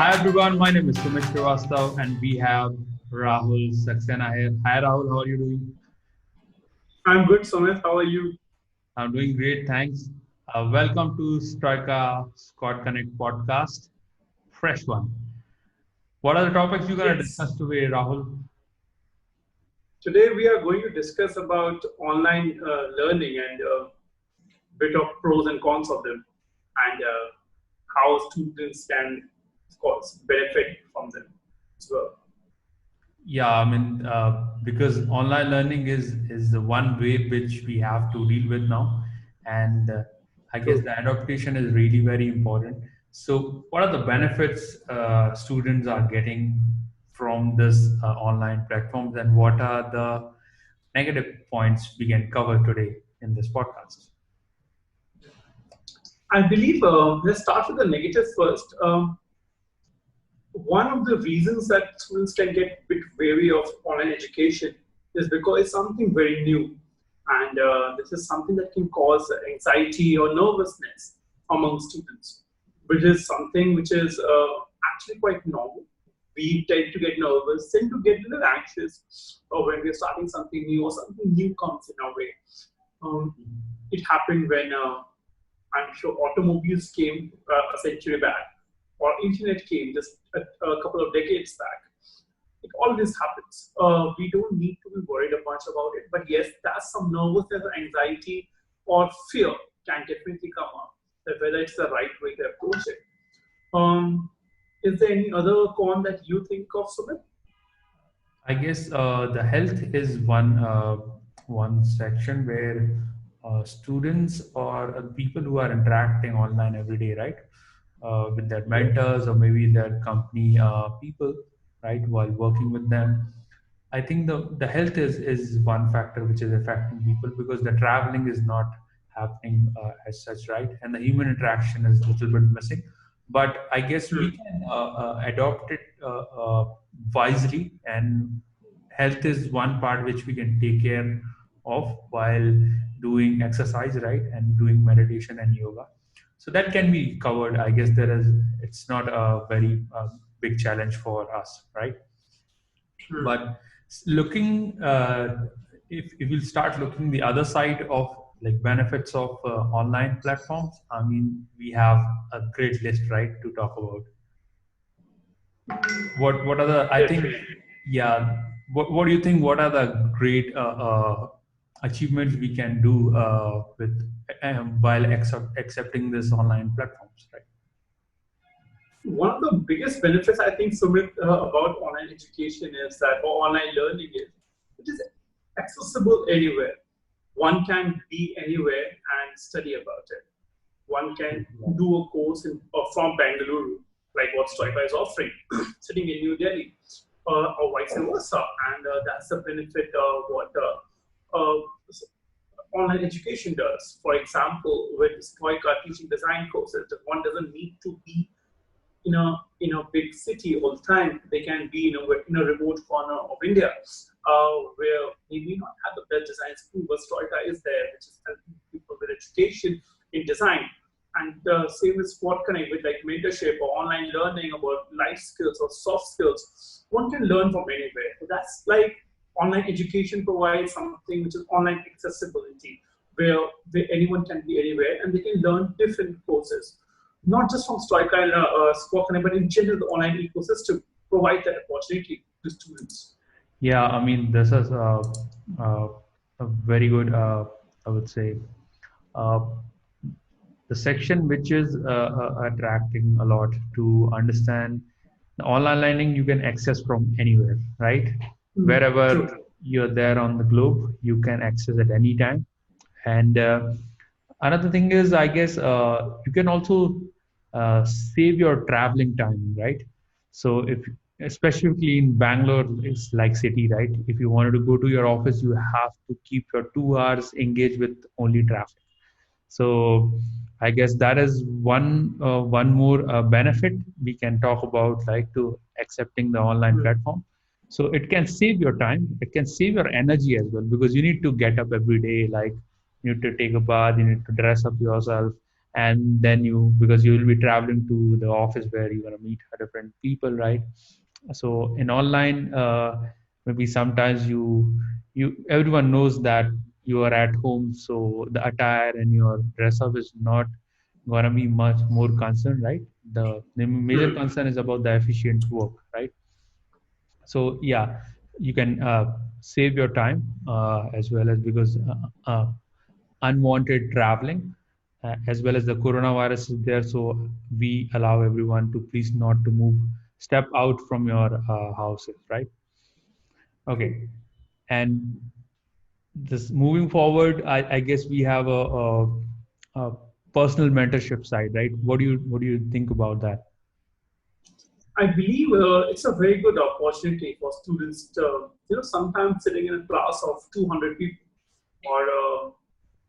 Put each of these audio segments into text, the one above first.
Hi everyone, my name is Sumit Podcast and we have Rahul Saxena here. Hi Rahul, how are you doing? I'm good, Sumit. How are you? I'm doing great, thanks. Welcome to Striker Scott Connect podcast, fresh one. What are the topics you're going to Yes. discuss today, Rahul? Today we are going to discuss about online learning and a bit of pros and cons of them, and how students can, of course, benefit from them as well. Yeah, because online learning is the one way which we have to deal with now, and I guess True. the adaptation is really very important. So, what are the benefits students are getting from this online platforms, and what are the negative points we can cover today in this podcast? I believe let's start with the negative first. One of the reasons that students can get a bit wary of online education is because it's something very new. And this is something that can cause anxiety or nervousness among students, which is something which is actually quite normal. We tend to get nervous, tend to get a little anxious when we're starting something new or something new comes in our way. Um, it happened when I'm sure automobiles came a century back, or internet came just a couple of decades back. It always happens. We don't need to be worried much about it, but yes, that's some nervousness, anxiety, or fear can definitely come up. That whether it's the right way to approach it. Um, is there any other con that you think of, Sumit? I guess the health is one section where students or people who are interacting online every day, right, with their Yeah. mentors or maybe their company people, right, while working with them. I think the health is one factor which is affecting people because the traveling is not happening as such, right, and the human interaction is a little bit missing. But I guess we Hmm. can adopt it wisely, and health is one part which we can take care of while doing exercise, right, and doing meditation and yoga. So that can be covered. I guess it's not a very big challenge for us, right? Hmm. But looking, if we'll start looking the other side of like benefits of online platforms, I mean, we have a great list, right, to talk about. What are the? I think, Definitely. yeah. What do you think? What are the great achievements we can do with while accepting this online platforms, right? One of the biggest benefits I think, Sumit, about online education is that, or online learning is, it is accessible anywhere. One can be anywhere and study about it. One can do a course from Bangalore, like what Stripe is offering, sitting in New Delhi, or vice versa. And that's the benefit of what online education does. For example, with Stoica teaching design courses, one doesn't need to be in a big city all the time. They can be in a remote corner of India, where they may not have the best design school, but Stoica is there, which is helping people with education in design. And same with Sport Connect with like mentorship or online learning about life skills or soft skills. One can learn from anywhere. So that's like online education provides something which is online accessibility, where, anyone can be anywhere and they can learn different courses, not just from Striker and Spoken, but in general, the online ecosystem provide that opportunity to students. Yeah, I mean, this is uh, a very good, I would say, uh, the section which is attracting a lot to understand the online learning you can access from anywhere, right? Mm. Wherever True. you're there on the globe, you can access at any time. And another thing is, I guess, you can also save your traveling time, right? So if especially in Bangalore, it's like city, right? If you wanted to go to your office, you have to keep your 2 hours engaged with only traffic. So I guess that is one more benefit we can talk about, like to accepting the online Mm. platform. So it can save your time, it can save your energy as well because you need to get up every day, like you need to take a bath, you need to dress up yourself, and then you, because you will be traveling to the office where you're going to meet different people, right? So in online, maybe sometimes you everyone knows that you are at home, so the attire and your dress up is not gonna be much more concern, right? The major Hmm. concern is about the efficient work, right? So yeah, you can save your time, as well as because unwanted traveling, as well as the coronavirus is there, so we allow everyone to please not to move, step out from your houses, right? True. Okay. And this moving forward, I guess we have a personal mentorship side, right? What do you think about that? I believe it's a very good opportunity for students to, sometimes sitting in a class of 200 people or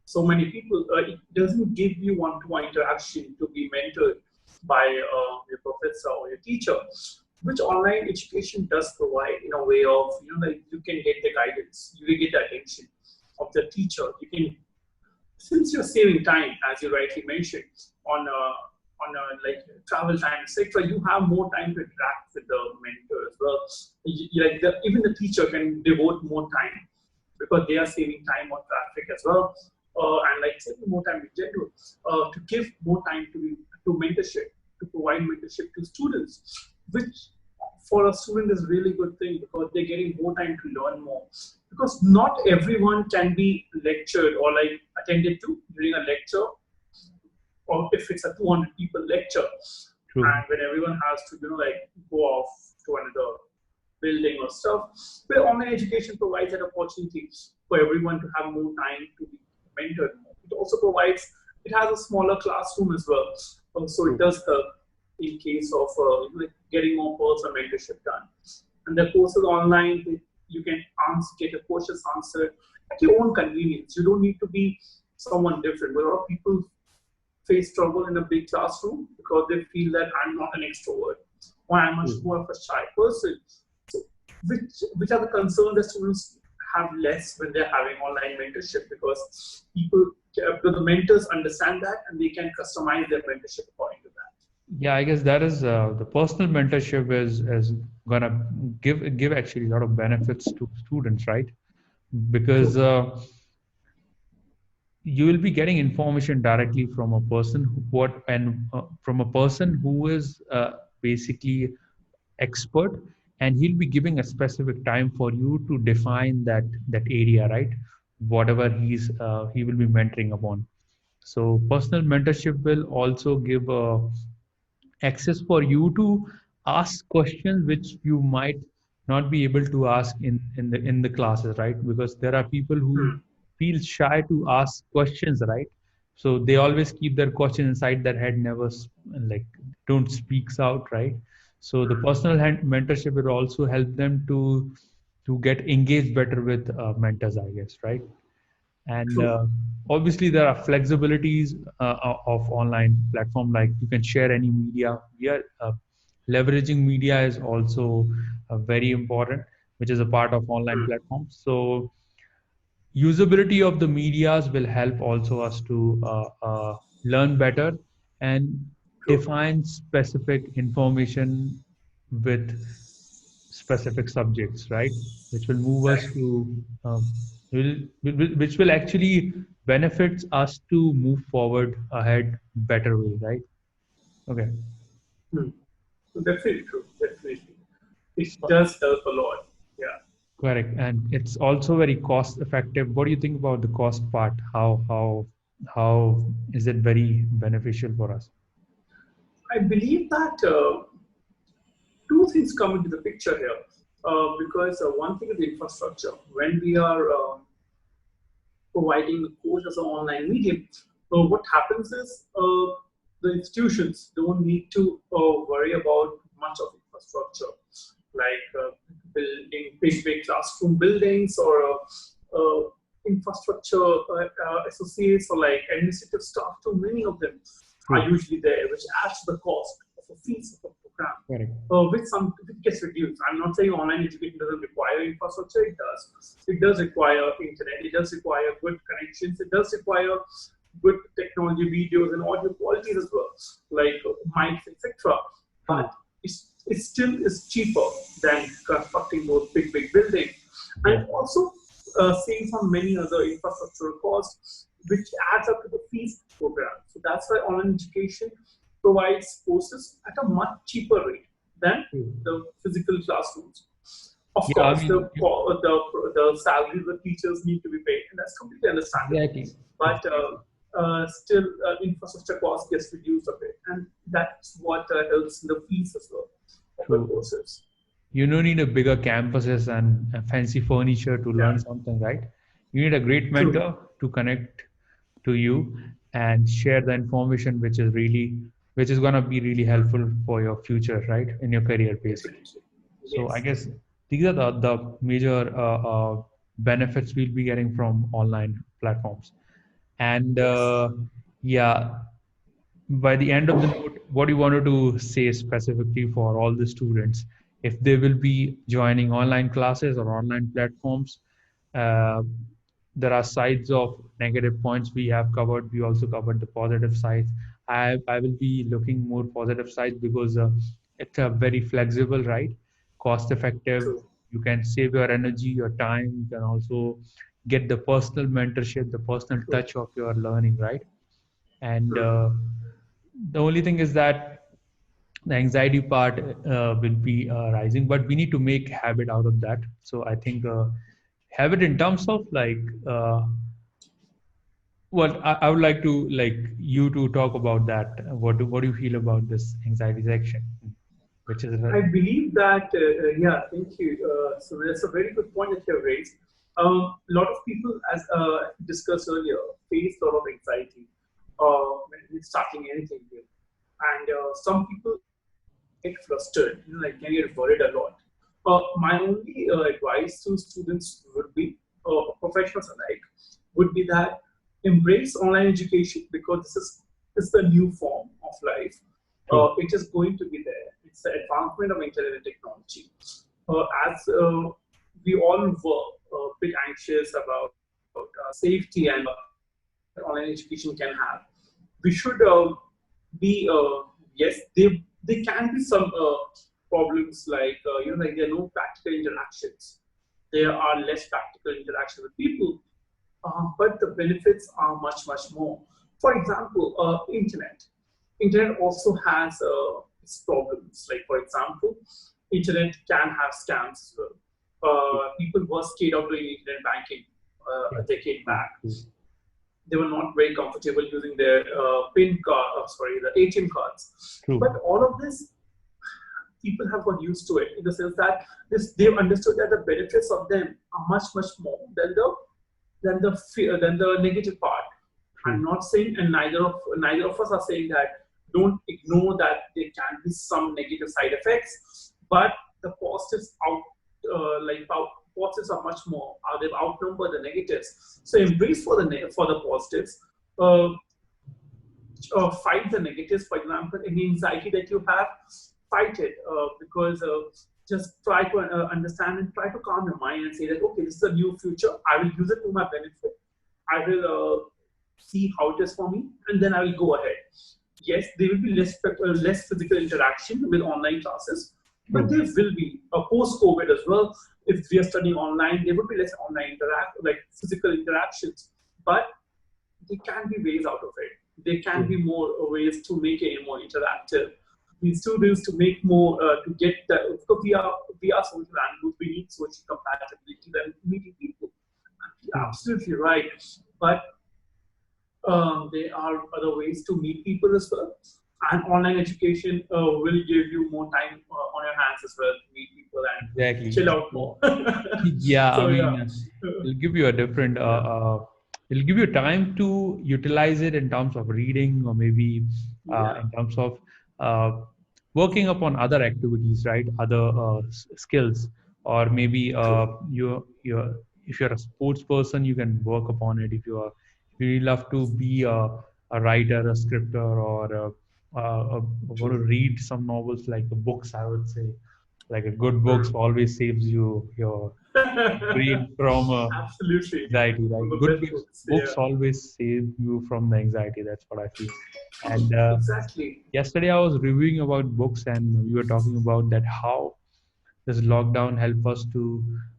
so many people, it doesn't give you one-to-one interaction to be mentored by your professor or your teacher, which online education does provide in a way of, like you can get the guidance, you will get the attention of the teacher. You can, since you're saving time, as you rightly mentioned, on like travel time, etc., you have more time to interact with the mentor as well. Like even the teacher can devote more time because they are saving time on traffic as well, and like saving more time in general to give more time to mentorship, to provide mentorship to students, which for a student is really good thing because they're getting more time to learn more. Because not everyone can be lectured or like attended to during a lecture, or if it's a 200 people lecture, True. and when everyone has to, like go off to another building or stuff. But online education provides that opportunity for everyone to have more time to be mentored more. It also provides, it has a smaller classroom as well. So it True. does help in case of getting more personal mentorship done. And the courses online, you can get your questions answered at your own convenience. You don't need to be someone different. But a lot of people face trouble in a big classroom because they feel that I'm not an extrovert or I'm much True. more of a shy person. So, which are the concerns that students have less when they're having online mentorship because the mentors understand that and they can customize their mentorship according to that. Yeah, I guess that is the personal mentorship is gonna give actually a lot of benefits to students, right? Because True. you will be getting information directly from a person from a person who is basically expert, and he'll be giving a specific time for you to define that area, right? Whatever he will be mentoring upon. So personal mentorship will also give access for you to ask questions which you might not be able to ask in the classes, right? Because there are people who Hmm. feel shy to ask questions, right? So they always keep their question inside their head, never like don't speaks out, right? So the personal mentorship will also help them to get engaged better with mentors, I guess, right? And True. obviously there are flexibilities of online platform, like you can share any media. We are leveraging media is also very important, which is a part of online Hmm. platforms. So usability of the medias will help also us to learn better and True. define specific information with specific subjects, right? Which will move us Exactly. to, which will actually benefits us to move forward ahead better way, right? Okay. Hmm. So definitely true. Definitely. It So, does help a lot. Yeah. correct, and it's also very cost effective. What do you think about the cost part? How is it very beneficial for us? I believe that two things come into the picture here. Because one thing is the infrastructure. When we are providing the course as an online medium, what happens is the institutions don't need to worry about much of infrastructure, like building big classroom buildings or infrastructure associates or like administrative staff. Too many of them are True. usually there, which adds to the cost of a fees of a program, Correct. which gets reduced. I'm not saying online education doesn't require infrastructure. It does. It does require internet. It does require good connections. It does require good technology videos and audio qualities as well, like mics, etc. But True. it still is cheaper than constructing those big buildings, and Yeah. also saves on many other infrastructural costs, which adds up to the fees program. So that's why online education provides courses at a much cheaper rate than True. the physical classrooms. Of Yeah, I course, mean, the salaries the teachers need to be paid, and that's completely understandable. exactly. But Exactly. still, infrastructure cost gets reduced a bit, and that's what helps in the fees as well of the True. courses. You don't need a bigger campuses and fancy furniture to Yeah, learn something, right? You need a great true, mentor to connect to you and share the information which is going to be really helpful for your future, right? In your career, basically. definitely. So I Yes, guess these are the major benefits we'll be getting from online platforms. And yes. yeah, by the end of the note, what do you wanted to say specifically for all the students if they will be joining online classes or online platforms? Uh, there are sides of negative points we have covered. We also covered the positive sides. I will be looking more positive sides because it's a very flexible, right? Cost effective. True, You can save your energy, your time. You can also get the personal mentorship, the personal true, touch of your learning, right? And true. the only thing is that the anxiety part will be rising, but we need to make habit out of that. So I think habit in terms of like well, I would like to like you to talk about that. What do you feel about this anxiety section, which is I believe that, yeah, thank you. So that's a very good point that you have raised. A lot of people, as discussed earlier, face a lot of anxiety when starting anything new. And some people get frustrated, like can get worried a lot. My only advice to students would be, professionals alike, would be that embrace online education because this is the new form of life. true, It is going to be there. It's the advancement of internet and technology. As we all were a bit anxious about safety and impact that online education can have, we should be yes, there can be some problems like like there are no practical interactions. There are less practical interaction with people, but the benefits are much more. For example, internet. Internet also has its problems. Like for example, internet can have scams as well. People were scared of doing internet banking a true, decade true, back. true, They were not very comfortable using their PIN card, sorry, the ATM cards. true, But all of this, people have got used to it in the sense that they've understood that the benefits of them are much more than the negative part. I'm true, not saying, and neither of us are saying that don't ignore that there can be some negative side effects, but the positives positives are much more. They outnumber the negatives. So embrace for the positives. Uh, Fight the negatives. For example, any anxiety that you have, fight it because just try to understand and try to calm your mind and say that okay, this is a new future. I will use it to my benefit. I will see how it is for me, and then I will go ahead. Yes, there will be less physical interaction with online classes, but true. there will be a post-COVID as well. If we are studying online, there would be less online physical interactions, but there can be ways out of it. There can True. be more ways to make it more interactive. We students to make more to get the because we are social animals. We need social compatibility and meeting people. You're True. absolutely right, but there are other ways to meet people as well. And online education will give you more time on your hands as well to meet people and Exactly. chill out more. Yeah, I So yeah, mean, it'll give you a different, yeah, it'll give you time to utilize it in terms of reading or maybe yeah, in terms of uh, working upon other activities, right? Other skills, or maybe true. if you're a sports person, you can work upon it. If you really love to be a writer, a scripter, or want to True. read some novels like books, I would say Like a good books True. always saves your brain from Absolutely. anxiety. One Like of the good best books. books Yeah. always save you from the anxiety. That's what I feel. And Exactly. yesterday I was reviewing about books, and we were talking about that how this lockdown help us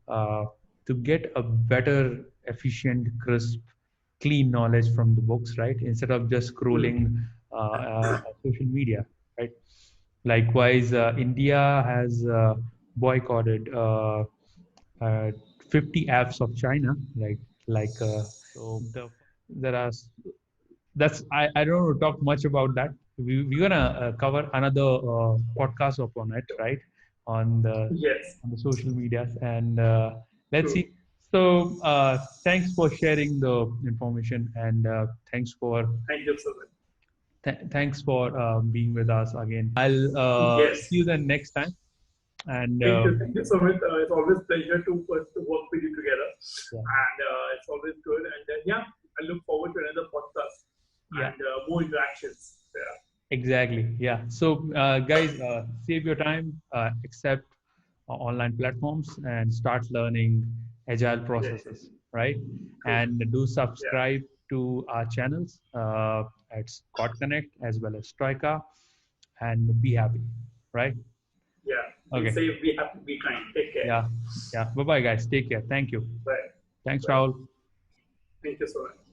uh, to get a better, efficient, crisp, clean knowledge from the books, right? Instead of just Hmm. scrolling social media, right? Likewise, India has boycotted uh, 50 apps of China, so there are I don't want to talk much about that. We're gonna cover another podcast upon it, right? On the Yes. on the social medias, and let's True. see. So thanks for sharing the information, and Thank you so much. thanks for being with us again. I'll see Yes. you then next time, and Thank you. Thank you so much. It's always a pleasure to work with you together. yeah, And it's always good. And yeah, I look forward to another podcast yeah. and more interactions. Yeah. Exactly. Yeah. So, guys, save your time, accept online platforms, and start learning agile Yes. processes, right? True. And do Yeah. subscribe to our channels at Scott Connect as well as Stoica, and be happy, right? Yeah. Be Okay. safe, be happy, be kind. Take care. Yeah. Yeah. Bye bye, guys. Take care. Thank you. Bye. Thanks, Bye. Rahul. Thank you so much.